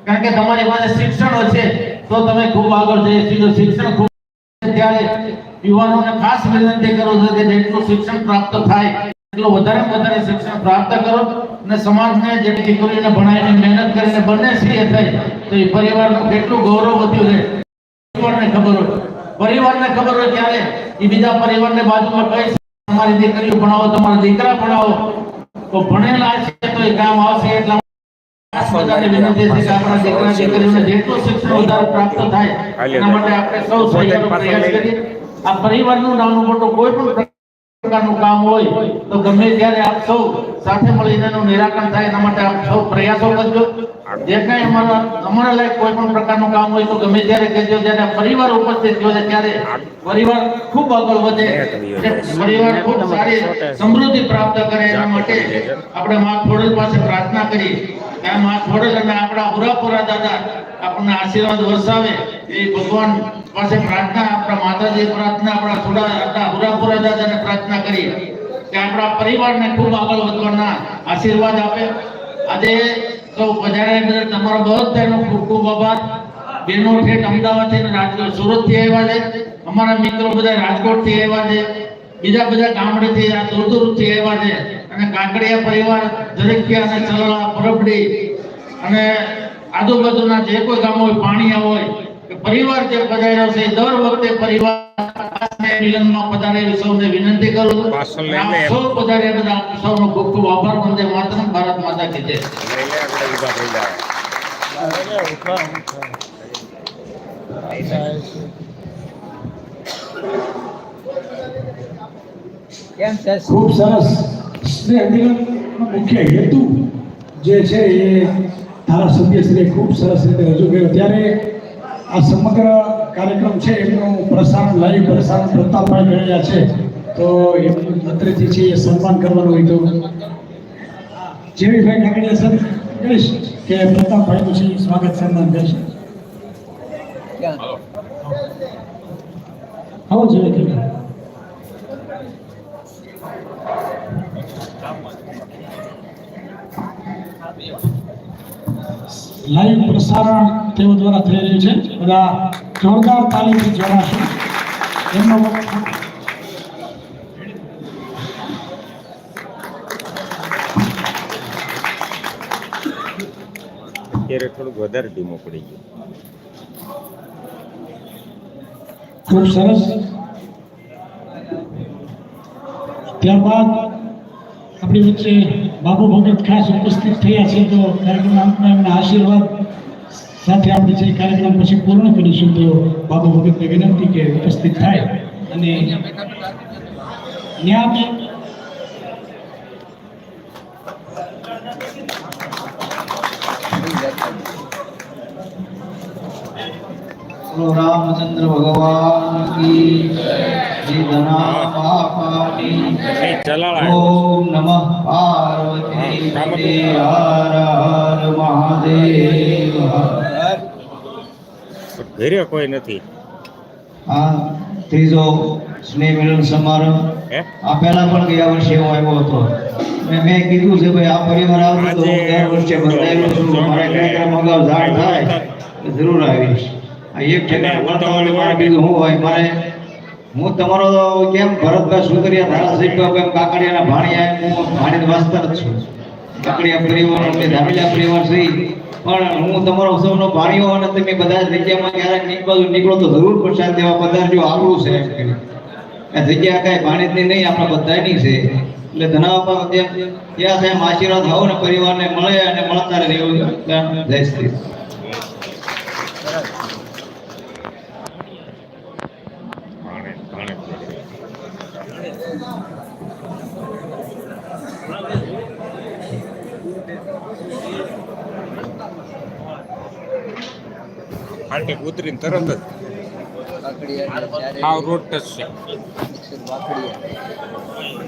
કારણ કે તમારી પાસે શિક્ષણ હશે તો તમે ખૂબ આગળ જઈ શકો. શિક્ષણ ખૂબ ત્યારે યુવાનોને ખાસ વિનંતી કરું છું કે જેટલું શિક્ષણ પ્રાપ્ત થાય એટલું વધારે શિક્ષણ પ્રાપ્ત કરો અને સમાજને જે દીકરીઓને ભણાવીને મહેનત કરીને બંને સીએ થઈ તો એ પરિવારનું કેટલું ગૌરવ વધ્યું છે. પરિવારને ખબર હોય ત્યારે એ બીજા પરિવારને બાજુમાં કહી તમારી દીકરીઓ ભણાવો, તમારા દીકરા ભણાવો તો ભણેલા છે તો એ કામ આવશે. એટલા વિનંતી છે કે આપણા દીકરા દીકરીઓને જેટલું શિક્ષણ વધારે પ્રાપ્ત થાય એના માટે આપણે સૌ સહિયારો પ્રયાસ કરીએ. આ પરિવારનું નાનું મોટું કોઈ પણ પ્રકારનું કામ હોય તો ગમે ત્યારે આપ સૌ સાથે મળીને એનું નિરાકરણ થાય એના માટે આપ સૌ પ્રયાસો કરજો. જે કઈ અમારા લાયક કોઈ પણ પ્રકારનું કામ હોય તો ગમે ત્યારે કહેજો. જ્યારે પરિવાર ઉપસ્થિત થયો છે ત્યારે પરિવાર ખૂબ આગળ વધે, પરિવાર ખૂબ સારી સમૃદ્ધિ પ્રાપ્ત કરે એના માટે આપણે મા ખોડલ પાસે પ્રાર્થના કરી. આ મા ખોડલ અને આપણા હુરાપુરા દાદા આપણને આશીર્વાદ વરસાવે એ ભગવાન પાસે પ્રાર્થના, આપણા માતાજી પ્રાર્થના, આપણા હુરાપુરા દાદાને પ્રાર્થના કરી કે આપણા પરિવારને ખૂબ આગળ વધવાના આશીર્વાદ આપે. આજે સૌ પધાર્યા બદલ તમારો બધાનો ખૂબ ખૂબ આભાર. બહેનો ઠેઠ અમદાવાદથી, સુરતથી આવ્યા છે, અમારા મિત્રો બધા રાજકોટથી આવ્યા છે, બીજા બધા ગામડેથી દૂરથી આવ્યા છે અને કાકડિયા પરિવાર જરખિયા અને ચલલા, પરબડી અને આજુબાજુના જે કોઈ ગામો હોય, પાણીયા હોય, પરિવાર જે પધાર્યો છે દર વખતે પરિવાર મિલનમાં પધારે એવી સૌને વિનંતી કરું છું. સૌ પધાર્યા બધા સૌનો ખૂબ ખૂબ આભાર. વંદે માતરમ. ભારત માતા કી જય. ખૂબ સરસ. સ્નેહ મિલનનો મુખ્ય હેતુ જે છે એ ધારાસભ્યશ્રીએ ખૂબ સરસ રીતે રજૂ કર્યો. ત્યારે આ સમગ્ર કાર્યક્રમ છે એમનું પ્રસારણ, લાઈવ પ્રસારણ પ્રતાપભાઈ કર્યા છે, તો એમનું મંત્રીથી છે એ સન્માન કરવાનું હોય તો જેવીભાઈ કાકડિયા સર કહીશ કે પ્રતાપભાઈનું છે સ્વાગત સન્માન કરશે. આવો જેવી લાઈવ પ્રસારણ તેઓ દ્વારા થઈ રહ્યું છે. બધા જોરદાર તાલીમથી જોડાશું. એમનો ત્યારે થોડુંક વધારે ધીમો પડી ગયો. ખૂબ સરસ. ત્યારબાદ આપણી વચ્ચે બાબુ ભગત ખાસ ઉપસ્થિત થયા છે, તો કાર્યક્રમ અંતમાં એમના આશીર્વાદ સાથે આપણે જે કાર્યક્રમ પછી પૂર્ણ કરીશું. તો બાબુ ભગતને વિનંતી કે ઉપસ્થિત થાય અને रामचंद्र भगवान की जय. ओम नमः पार्वती पते हर हर महादेव. ઘરે કોઈ નથી. આ ત્રીજો સ્નેહ મિલન સમારોહ આ પહેલા પણ ગયા વર્ષે હું આવ્યો હતો. મેં કીધું છે ભાઈ આ પરિવાર આવતો તો હું દર વર્ષે બધાયેલો છું. મારા કાર્યક્રમ અગાઉ જાણ થાય જરૂર આવીશ. એક જગ્યાએ વર્તમાન મારે બીજું શું હોય મારે. હું તમારો કેમ ભરતભાઈ સુતરિયા ધારાસભ્ય કેમ કાકડિયાના ભાણિયા, હું ભાણીનો વાસ્તર જ છું. કાકડિયા પરિવાર એટલે ધામેલા પરિવાર છે, પણ હું તમારો સૌનો ભાણિયો અને તમે બધા જગ્યામાં ક્યારેક નીકળો તો જરૂર પ્રસાદ દેવા પધારજો. આવું છે એમ કે આ જગ્યા કાંઈ ભાણિજની નહીં, આપણા બધાની છે. એટલે ધનાવવા ત્યાં સાહેબ આશીર્વાદ આવો ને પરિવારને મળે અને મળતા રહે એવું જય શ્રી. ફાટક ઉતરીને તરત જ રોડ ટચ છે.